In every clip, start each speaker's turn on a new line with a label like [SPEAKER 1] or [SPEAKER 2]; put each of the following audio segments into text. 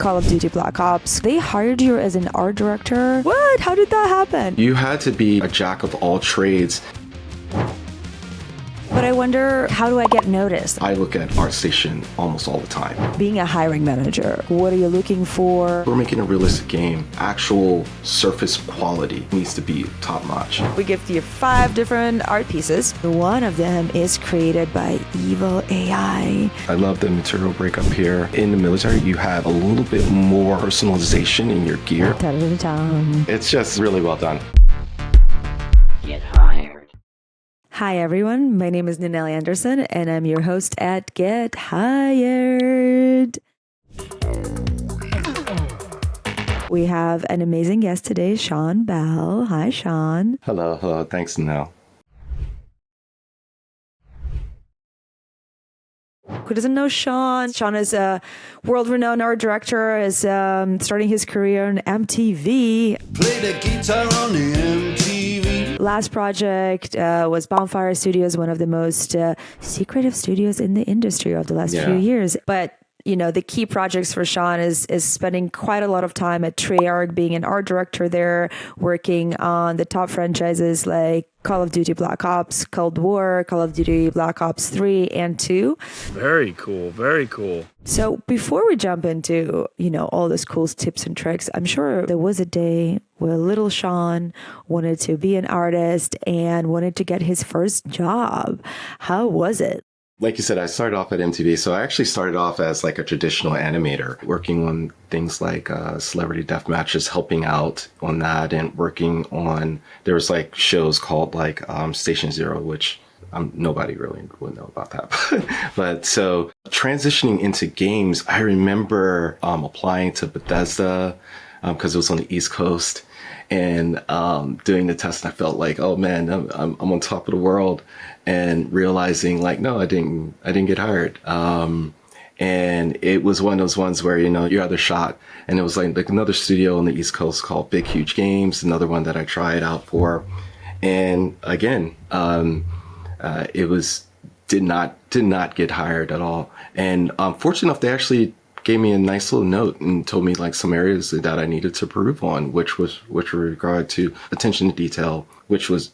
[SPEAKER 1] Call of Duty Black Ops. They hired you as an art director. What? How did that happen?
[SPEAKER 2] You had to be a jack of all trades.
[SPEAKER 1] But I wonder, how do I get noticed?
[SPEAKER 2] I look at ArtStation almost all the time.
[SPEAKER 1] Being a hiring manager, what are you looking for?
[SPEAKER 2] We're making a realistic game. Actual surface quality needs to be top notch.
[SPEAKER 1] We give you 5 different art pieces. One of them is created by evil AI.
[SPEAKER 2] I love the material break up here. In the military, you have a little bit more personalization in your gear.
[SPEAKER 1] Ta-da-da-da.
[SPEAKER 2] It's just really well done.
[SPEAKER 3] Get hired.
[SPEAKER 1] Hi everyone, my name is Ninel Anderson and I'm your host at Get Hired. We have an amazing guest today, Shaun Bell. Hi Shaun.
[SPEAKER 2] Hello. Thanks, Nell.
[SPEAKER 1] Who doesn't know Shaun? Shaun is a world-renowned art director, is starting his career on MTV.
[SPEAKER 4] Play the guitar on the MTV.
[SPEAKER 1] Last project was Bonfire Studios, one of the most secretive studios in the industry of the last few years. But you know, the key projects for Shaun is spending quite a lot of time at Treyarch, being an art director there, working on the top franchises like Call of Duty Black Ops, Cold War, Call of Duty Black Ops 3 and 2.
[SPEAKER 5] Very cool. Very cool.
[SPEAKER 1] So before we jump into, you know, all those cool tips and tricks, I'm sure there was a day where little Shaun wanted to be an artist and wanted to get his first job. How was it?
[SPEAKER 2] Like you said, I started off at MTV. So I actually started off as like a traditional animator, working on things like celebrity death matches, helping out on that, and working on, there was like shows called like Station Zero, which nobody really would know about that. But so transitioning into games, I remember applying to Bethesda because it was on the East Coast, and doing the test, and I felt like, oh man, I'm on top of the world, and realizing like, no, I didn't get hired. And it was one of those ones where, you know, your other shot, and it was like another studio on the East Coast called Big Huge Games, another one that I tried out for. And again, it was, did not get hired at all. And fortunate enough, they actually gave me a nice little note and told me like some areas that I needed to improve on, which were regard to attention to detail, which was,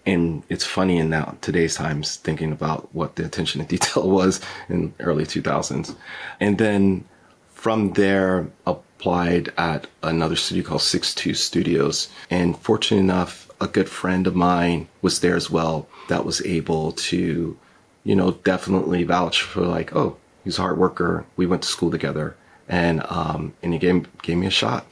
[SPEAKER 2] and it's funny in now today's times thinking about what the attention to detail was in early 2000s. And then from there applied at another studio called 6-2 Studios. And fortunate enough, a good friend of mine was there as well that was able to, you know, definitely vouch for like, oh, he's a hard worker. We went to school together, and he gave me a shot.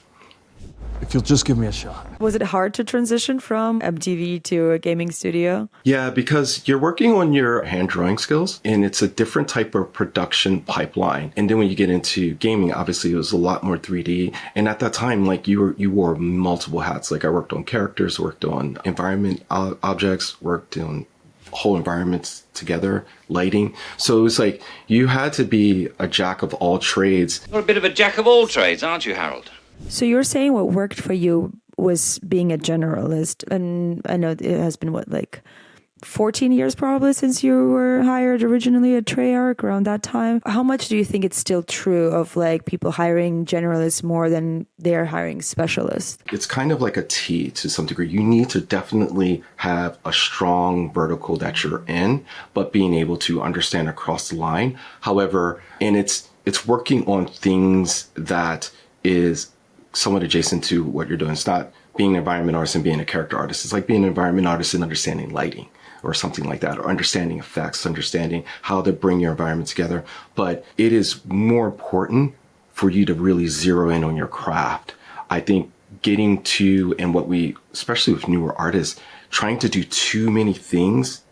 [SPEAKER 4] If you'll just give me a shot.
[SPEAKER 1] Was it hard to transition from MTV to a gaming studio?
[SPEAKER 2] Yeah, because you're working on your hand drawing skills, and it's a different type of production pipeline. And then when you get into gaming, obviously it was a lot more 3D. And at that time, like you wore multiple hats. Like I worked on characters, worked on environment objects, worked on whole environments together, lighting. So it was like you had to be a jack of all trades.
[SPEAKER 3] You're a bit of a jack of all trades, aren't you, Harold?
[SPEAKER 1] So you're saying what worked for you was being a generalist. And I know it has been, what, like 14 years probably since you were hired originally at Treyarch, around that time. How much do you think it's still true of like people hiring generalists more than they're hiring specialists?
[SPEAKER 2] It's kind of like a T to some degree. You need to definitely have a strong vertical that you're in, but being able to understand across the line. However, and it's working on things that is somewhat adjacent to what you're doing. It's not being an environment artist and being a character artist. It's like being an environment artist and understanding lighting or something like that, or understanding effects, understanding how to bring your environment together. But it is more important for you to really zero in on your craft. I think getting to, and what we, especially with newer artists, trying to do too many things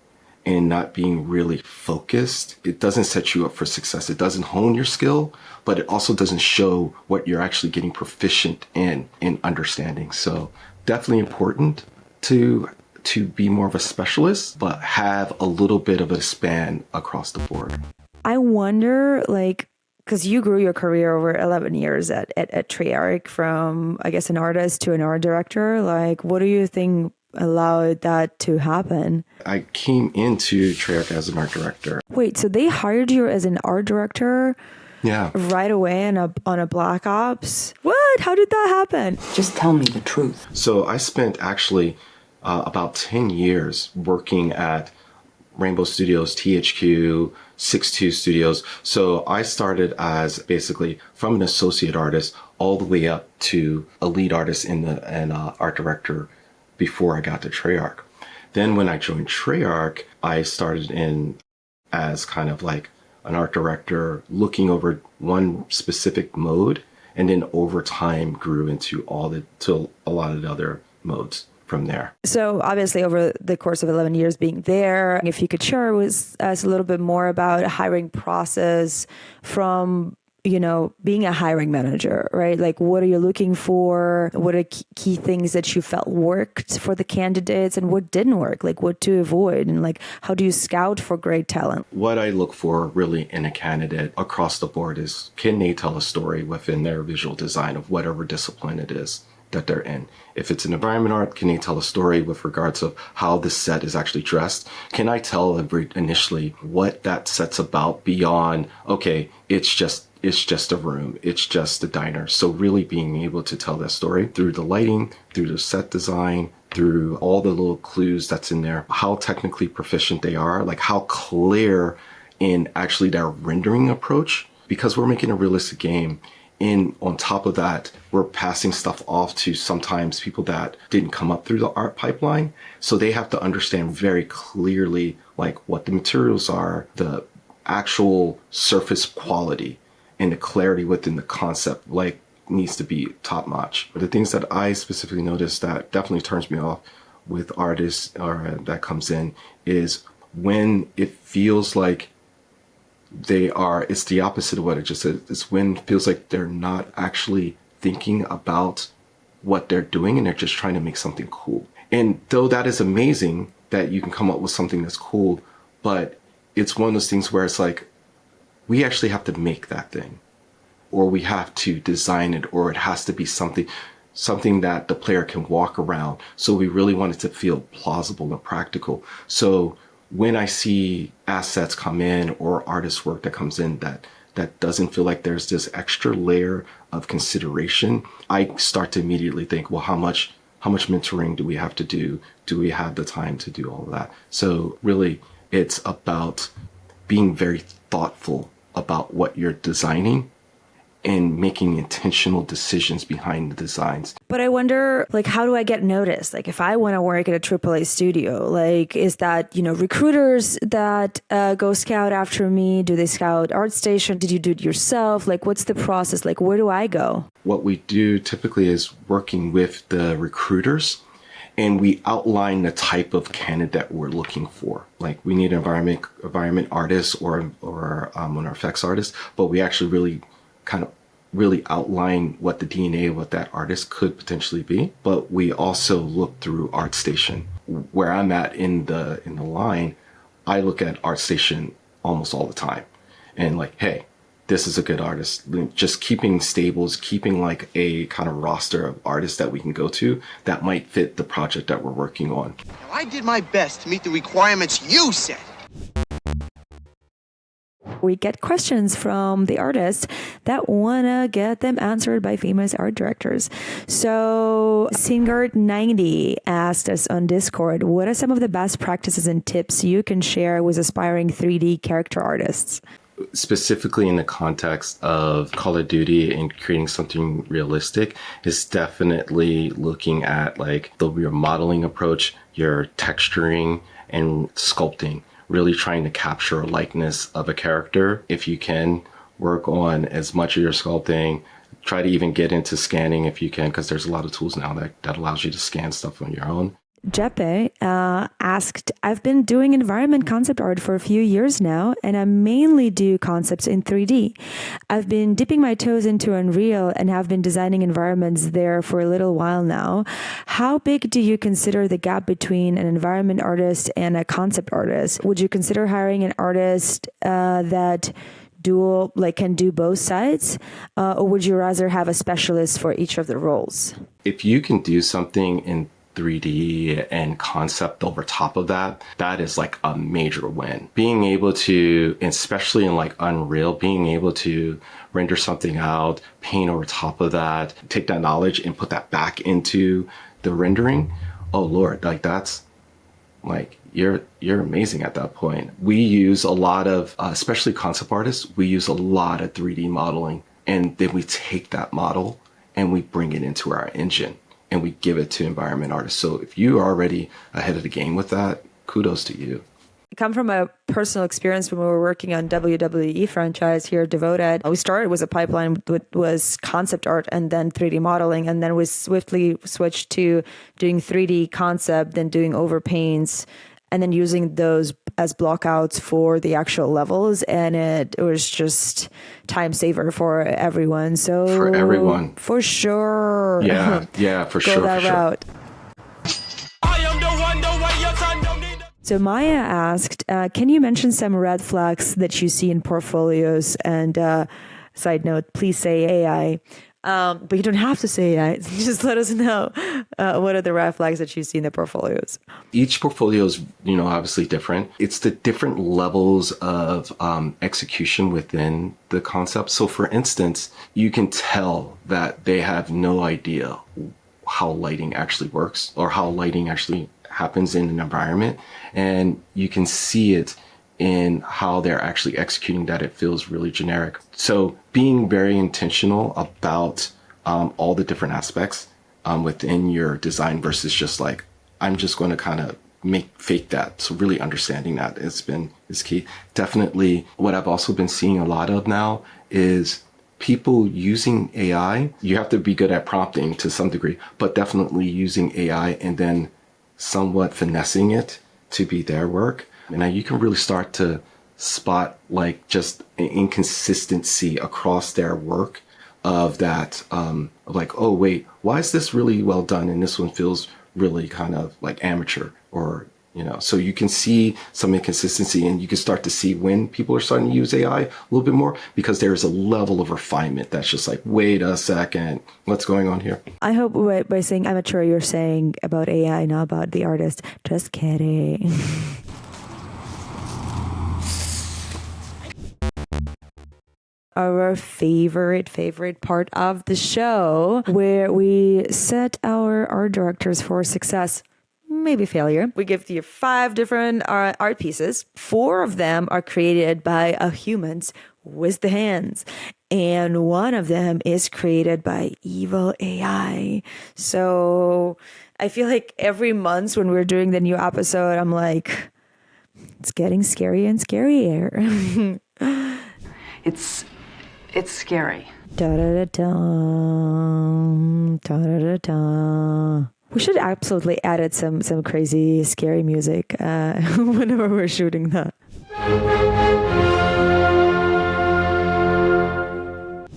[SPEAKER 2] and not being really focused, it doesn't set you up for success. It doesn't hone your skill, but it also doesn't show what you're actually getting proficient in understanding. So definitely important to be more of a specialist, but have a little bit of a span across the board.
[SPEAKER 1] I wonder, like, because you grew your career over 11 years at Treyarch, from, I guess, an artist to an art director. Like, what do you think allowed that to happen?
[SPEAKER 2] I came into Treyarch as an art director.
[SPEAKER 1] Wait, so they hired you as an art director
[SPEAKER 2] Yeah.
[SPEAKER 1] right away on a Black Ops? What? How did that happen?
[SPEAKER 6] Just tell me the truth.
[SPEAKER 2] So I spent actually about 10 years working at Rainbow Studios, THQ, 6-2 Studios. So I started as basically from an associate artist all the way up to a lead artist and art director before I got to Treyarch. Then when I joined Treyarch, I started in as kind of like an art director looking over one specific mode, and then over time grew into a lot of the other modes from there.
[SPEAKER 1] So obviously over the course of 11 years being there, if you could share with us a little bit more about a hiring process from, being a hiring manager, right? Like, what are you looking for? What are key things that you felt worked for the candidates and what didn't work? Like, what to avoid? And like, how do you scout for great talent?
[SPEAKER 2] What I look for really in a candidate across the board is, can they tell a story within their visual design of whatever discipline it is that they're in? If it's an environment art, can they tell a story with regards of how the set is actually dressed? Can I tell initially what that set's about beyond, okay, it's just a room, it's just a diner? So really being able to tell that story through the lighting, through the set design, through all the little clues that's in there, how technically proficient they are, like how clear in actually their rendering approach, because we're making a realistic game. And on top of that, we're passing stuff off to sometimes people that didn't come up through the art pipeline. So they have to understand very clearly like what the materials are, the actual surface quality, and the clarity within the concept like needs to be top notch. But the things that I specifically noticed that definitely turns me off with artists or that comes in is when it feels like it's the opposite of what I just said. It's when it feels like they're not actually thinking about what they're doing and they're just trying to make something cool. And though that is amazing that you can come up with something that's cool, but it's one of those things where it's like, we actually have to make that thing, or we have to design it, or it has to be something that the player can walk around. So we really want it to feel plausible and practical. So when I see assets come in or artist work that comes in that doesn't feel like there's this extra layer of consideration, I start to immediately think, well, how much mentoring do we have to do? Do we have the time to do all of that? So really, it's about being very thoughtful about what you're designing and making intentional decisions behind the designs.
[SPEAKER 1] But I wonder, like, how do I get noticed? Like, if I want to work at a AAA studio, like, is that, recruiters that go scout after me? Do they scout ArtStation? Did you do it yourself? Like, what's the process? Like, where do I go?
[SPEAKER 2] What we do typically is working with the recruiters, and we outline the type of candidate we're looking for. Like, we need an environment artist or an effects artist, but we actually really outline what the DNA of what that artist could potentially be. But we also look through ArtStation. Where I'm at in the line, I look at ArtStation almost all the time. And like, hey, this is a good artist. Just keeping stables, keeping like a kind of roster of artists that we can go to that might fit the project that we're working on.
[SPEAKER 7] Now, I did my best to meet the requirements you set.
[SPEAKER 1] We get questions from the artists that want to get them answered by famous art directors. So Singard90 asked us on Discord, what are some of the best practices and tips you can share with aspiring 3D character artists?
[SPEAKER 2] Specifically in the context of Call of Duty and creating something realistic is definitely looking at like your modeling approach, your texturing and sculpting. Really trying to capture a likeness of a character. If you can, work on as much of your sculpting. Try to even get into scanning if you can, because there's a lot of tools now that allows you to scan stuff on your own.
[SPEAKER 1] Jeppe asked, I've been doing environment concept art for a few years now, and I mainly do concepts in 3D. I've been dipping my toes into Unreal and have been designing environments there for a little while now. How big do you consider the gap between an environment artist and a concept artist? Would you consider hiring an artist that can do both sides, or would you rather have a specialist for each of the roles?
[SPEAKER 2] If you can do something in 3D and concept over top of that, that is like a major win. Being able to, especially in like Unreal, being able to render something out, paint over top of that, take that knowledge and put that back into the rendering. Oh Lord, like that's like, you're amazing at that point. We use a lot of, especially concept artists, we use a lot of 3D modeling, and then we take that model and we bring it into our engine and we give it to environment artists. So if you are already ahead of the game with that, kudos to you.
[SPEAKER 1] I come from a personal experience when we were working on WWE franchise here at Devoted. We started with a pipeline that was concept art and then 3D modeling, and then we swiftly switched to doing 3D concept, then doing overpaints, and then using those as blockouts for the actual levels. And it was just time saver for everyone. So
[SPEAKER 2] for everyone,
[SPEAKER 1] for sure.
[SPEAKER 2] Yeah, for sure.
[SPEAKER 1] Go that route. So Maya asked, can you mention some red flags that you see in portfolios? And side note, please say AI. But you don't have to say AI. Just let us know what are the red flags that you see in the portfolios.
[SPEAKER 2] Each portfolio is, obviously different. It's the different levels of execution within the concept. So for instance, you can tell that they have no idea how lighting actually works or how lighting actually happens in an environment. And you can see it in how they're actually executing that. It feels really generic. So being very intentional about all the different aspects within your design versus just like, I'm just going to kind of fake that. So really understanding that is key. Definitely what I've also been seeing a lot of now is people using AI. You have to be good at prompting to some degree, but definitely using AI and then somewhat finessing it to be their work. And now you can really start to spot like just an inconsistency across their work of that, like, oh wait, why is this really well done and this one feels really kind of like amateur, or so you can see some inconsistency, and you can start to see when people are starting to use AI a little bit more, because there's a level of refinement that's just like, wait a second, what's going on here?
[SPEAKER 1] I hope by saying amateur, you're saying about AI, not about the artist. Just kidding. Our favorite part of the show, where we set our art directors for success, maybe failure. We give you 5 different art pieces. 4 of them are created by humans with the hands, and 1 of them is created by evil AI. So I feel like every month when we're doing the new episode, I'm like, it's getting scarier and scarier.
[SPEAKER 6] It's scary.
[SPEAKER 1] Da-da-da-da. Da-da-da-da. We should absolutely edit some crazy, scary music whenever we're shooting that.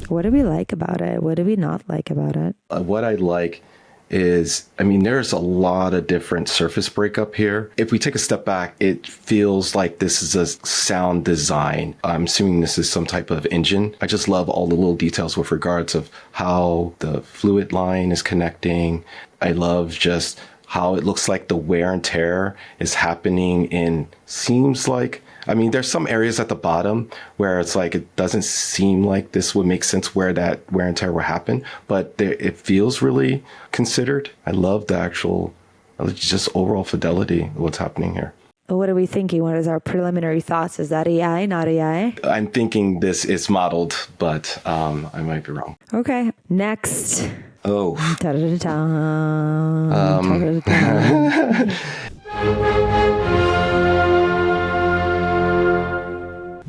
[SPEAKER 1] What do we like about it? What do we not like about it?
[SPEAKER 2] What I like is, there's a lot of different surface breakup here. If we take a step back, it feels like this is a sound design. I'm assuming this is some type of engine. I just love all the little details with regards of how the fluid line is connecting. I love just how it looks like the wear and tear is happening seems like, there's some areas at the bottom where it's like, it doesn't seem like this would make sense where that wear and tear will happen, but it feels really considered. I love the actual, just overall fidelity of what's happening here.
[SPEAKER 1] What are we thinking? What is our preliminary thoughts? Is that AI, not AI?
[SPEAKER 2] I'm thinking this is modeled, but I might be wrong.
[SPEAKER 1] Okay, next.
[SPEAKER 2] Oh.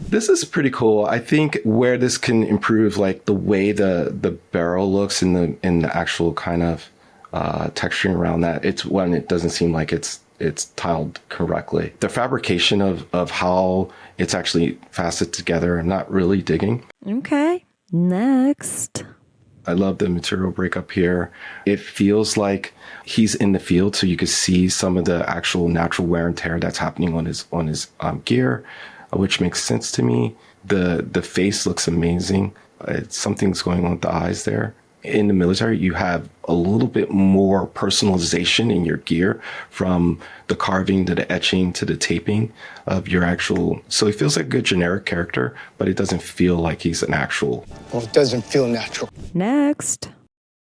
[SPEAKER 2] This is pretty cool. I think where this can improve, like the way the barrel looks in the actual kind of texturing around that, it's when it doesn't seem like it's tiled correctly. The fabrication of how it's actually faceted together, I'm not really digging.
[SPEAKER 1] Okay, next.
[SPEAKER 2] I love the material breakup here. It feels like he's in the field, so you could see some of the actual natural wear and tear that's happening on his gear, which makes sense to me. The face looks amazing. Something's going on with the eyes there. in the military, you have a little bit more personalization in your gear, from the carving to the etching to the taping of your actual. So he feels like a good generic character, but it doesn't feel like he's an actual.
[SPEAKER 7] Well, it doesn't feel natural.
[SPEAKER 1] Next.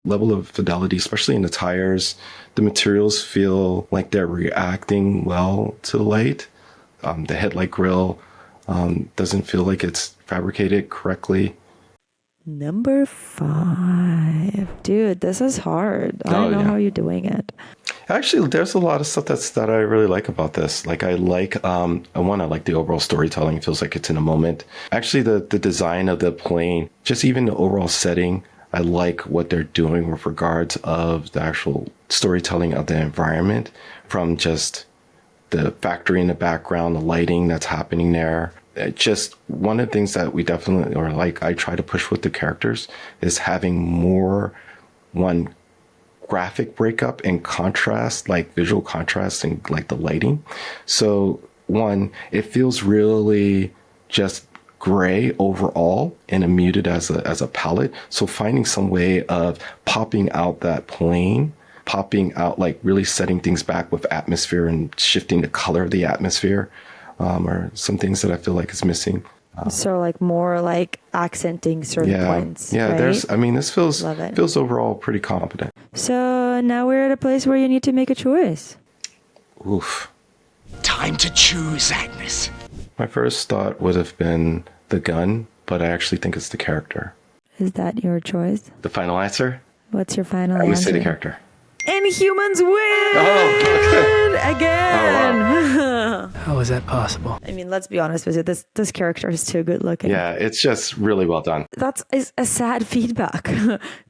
[SPEAKER 2] Level of fidelity, especially in the tires. The materials feel like they're reacting well to the light. The headlight grille doesn't feel like it's fabricated correctly.
[SPEAKER 1] Number 5. Dude, this is hard. I don't know how you're doing it.
[SPEAKER 2] Actually, there's a lot of stuff that I really like about this. Like, I like the overall storytelling. It feels like it's in a moment. Actually, the design of the plane, just even the overall setting, I like what they're doing with regards of the actual storytelling of the environment, from just the factory in the background, the lighting that's happening there. Just one of the things that we definitely, or like I try to push with the characters, is having more graphic breakup and contrast, like visual contrast and like the lighting. So it feels really just gray overall and muted as a palette. So finding some way of popping out that plane, popping out, like really setting things back with atmosphere and shifting the color of the atmosphere, are some things that I feel like is missing.
[SPEAKER 1] So like more like accenting certain points.
[SPEAKER 2] Yeah,
[SPEAKER 1] right?
[SPEAKER 2] This feels overall pretty competent.
[SPEAKER 1] So now we're at a place where you need to make a choice.
[SPEAKER 2] Oof.
[SPEAKER 7] Time to choose, Agnes.
[SPEAKER 2] My first thought would have been the gun, but I actually think it's the character.
[SPEAKER 1] Is that your choice?
[SPEAKER 2] The final answer?
[SPEAKER 1] What's your final
[SPEAKER 2] I would
[SPEAKER 1] answer?
[SPEAKER 2] say the character.
[SPEAKER 1] And humans win again.
[SPEAKER 2] Oh, wow.
[SPEAKER 6] How is that possible?
[SPEAKER 1] I mean, let's be honest with you. This character is too good looking.
[SPEAKER 2] Yeah, it's just really well done.
[SPEAKER 1] Is a sad feedback.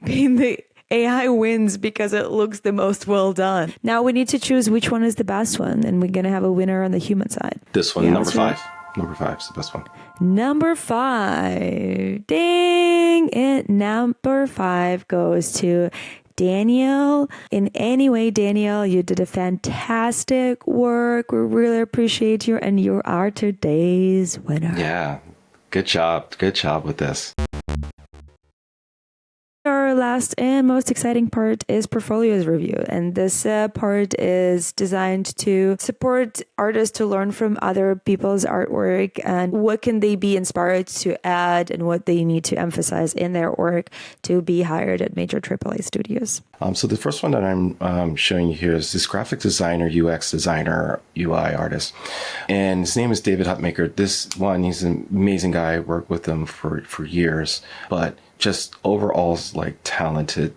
[SPEAKER 1] Being the AI wins because it looks the most well done. Now we need to choose which one is the best one, and we're gonna have a winner on the human side.
[SPEAKER 2] This one,
[SPEAKER 1] Yeah,
[SPEAKER 2] number
[SPEAKER 1] that's right.
[SPEAKER 2] 5. Number 5 is the best one.
[SPEAKER 1] Number 5. Dang it. Number 5 goes to Daniel. In any way, Daniel, you did a fantastic work. We really appreciate you, and you are today's winner.
[SPEAKER 2] Yeah, good job. Good job with this.
[SPEAKER 1] Our last and most exciting part is portfolios review, and this part is designed to support artists to learn from other people's artwork and what can they be inspired to add and what they need to emphasize in their work to be hired at major AAA studios.
[SPEAKER 2] So the first one that I'm showing you here is this graphic designer, UX designer, UI artist, and his name is David Hutmaker. This one, he's an amazing guy. I worked with him for years, but just overall like talented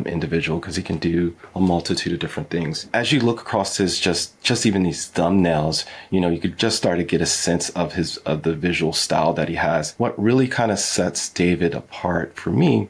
[SPEAKER 2] individual, because he can do a multitude of different things. As you look across his just even these thumbnails, you could just start to get a sense of the visual style that he has. What really kind of sets David apart for me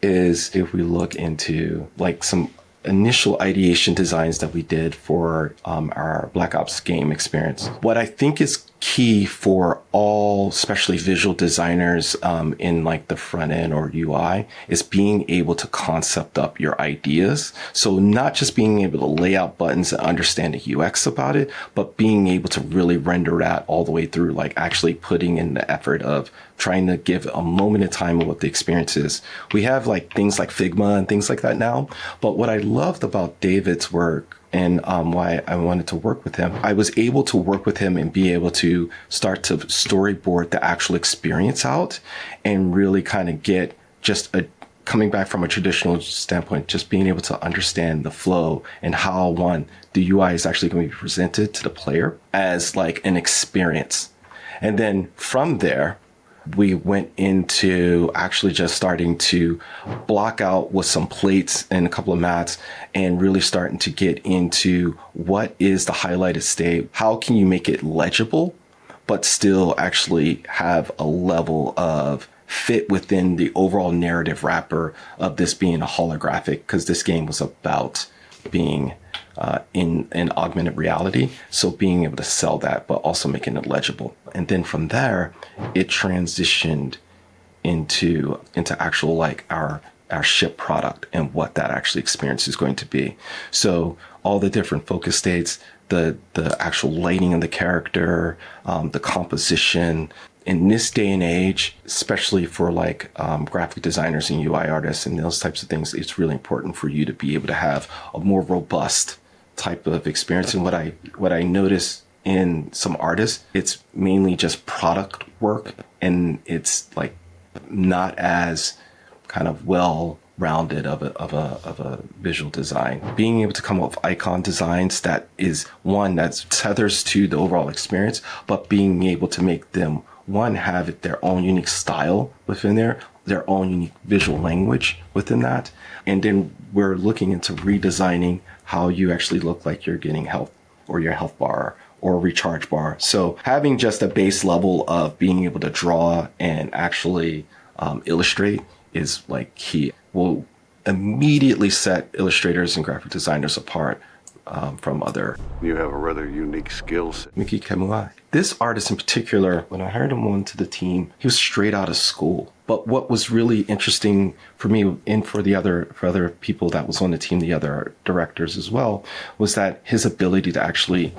[SPEAKER 2] is if we look into like some initial ideation designs that we did for our Black Ops game experience. What I think is key for all, especially visual designers in like the front end or UI, is being able to concept up your ideas. So not just being able to lay out buttons and understand the UX about it, but being able to really render that all the way through, like actually putting in the effort of trying to give a moment in time of what the experience is. We have like things like Figma and things like that now, but what I loved about David's work and why I wanted to work with him, I was able to work with him and be able to start to storyboard the actual experience out and really kind of get just coming back from a traditional standpoint, just being able to understand the flow and how the UI is actually going to be presented to the player as like an experience. And then from there, we went into actually just starting to block out with some plates and a couple of mats and really starting to get into what is the highlighted state. How can you make it legible, but still actually have a level of fit within the overall narrative wrapper of this being a holographic, because this game was about being in an augmented reality. So being able to sell that, but also making it legible. And then from there, it transitioned into actual like our ship product and what that actually experience is going to be. So all the different focus states, the actual lighting of the character, the composition, in this day and age, especially for like graphic designers and UI artists and those types of things, it's really important for you to be able to have a more robust type of experience. And what I notice in some artists, it's mainly just product work, and it's like not as kind of well rounded of a visual design. Being able to come up with icon designs that is one that tethers to the overall experience, but being able to make them one have their own unique style within there, their own unique visual language within that. And then we're looking into redesigning how you actually look like you're getting health, or your health bar or recharge bar. So having just a base level of being able to draw and actually illustrate is like key. Will immediately set illustrators and graphic designers apart from other.
[SPEAKER 6] You have a rather unique skill set.
[SPEAKER 2] Miki Kemua. This artist in particular, when I hired him onto the team, he was straight out of school. But what was really interesting for me and for other people that was on the team, the other directors as well, was that his ability to actually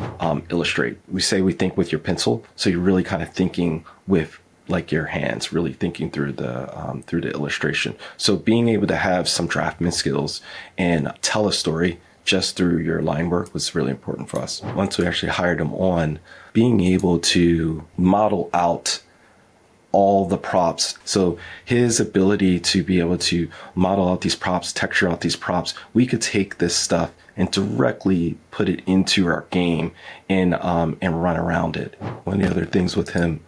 [SPEAKER 2] illustrate. We say we think with your pencil, so you're really kind of thinking with like your hands, really thinking through the illustration. So being able to have some draftman skills and tell a story just through your line work was really important for us. Once we actually hired him on, being able to model out all the props. So his ability to be able to model out these props, texture out these props, we could take this stuff and directly put it into our game and run around it. One of the other things with him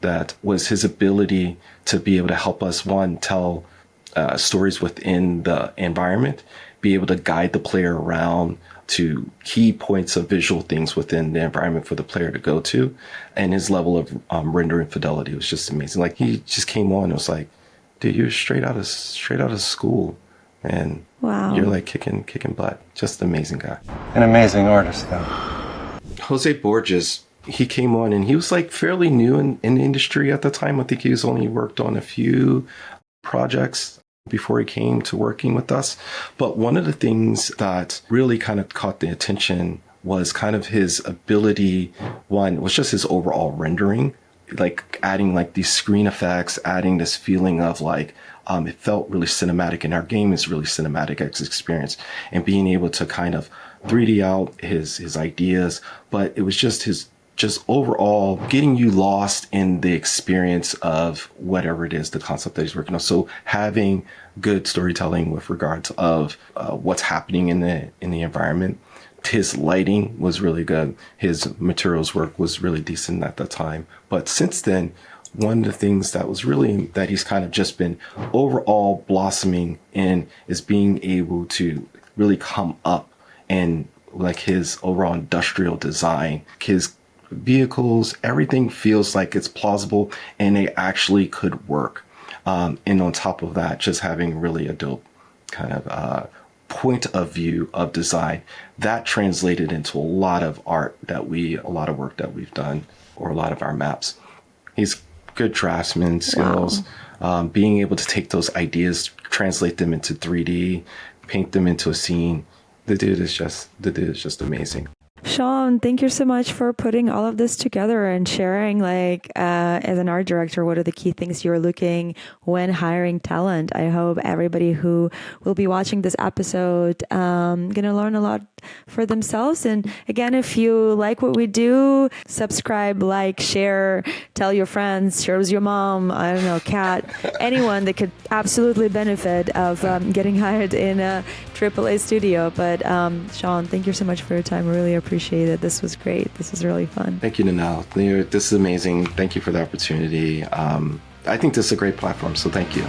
[SPEAKER 2] that was his ability to be able to help us, one, tell stories within the environment, be able to guide the player around to key points of visual things within the environment for the player to go to. And his level of rendering fidelity was just amazing. Like, he just came on and was like, dude, you're straight out of school, and
[SPEAKER 1] wow,
[SPEAKER 2] you're like kicking butt. Just an amazing guy.
[SPEAKER 8] An amazing artist, though.
[SPEAKER 2] Jose Borges, he came on and he was like fairly new in the industry at the time. I think he was only worked on a few projects before he came to working with us. But one of the things that really kind of caught the attention was kind of his ability. One was just his overall rendering, like adding like these screen effects, adding this feeling of like, it felt really cinematic, and our game is really cinematic experience, and being able to kind of 3D out his ideas. But it was just his overall getting you lost in the experience of whatever it is, the concept that he's working on. So having good storytelling with regards of what's happening in the environment. His lighting was really good. His materials work was really decent at the time. But since then, one of the things that was really that he's kind of just been overall blossoming in is being able to really come up and like his overall industrial design, his vehicles, everything feels like it's plausible and they actually could work. And on top of that, just having really a dope kind of point of view of design that translated into a lot of work that we've done, or a lot of our maps. He's good draftsman skills, wow. Being able to take those ideas, translate them into 3D, paint them into a scene. The dude is just amazing.
[SPEAKER 1] Shaun, thank you so much for putting all of this together and sharing, like, as an art director, what are the key things you're looking when hiring talent. I hope everybody who will be watching this episode going to learn a lot for themselves. And again, if you like what we do, subscribe, like, share, tell your friends, share with your mom, I don't know, cat, anyone that could absolutely benefit of getting hired in a AAA studio. But Shaun, thank you so much for your time. I really appreciate it. This was great. This was really fun.
[SPEAKER 2] Thank you, Ninel. This is amazing. Thank you for the opportunity. I think this is a great platform, so thank you.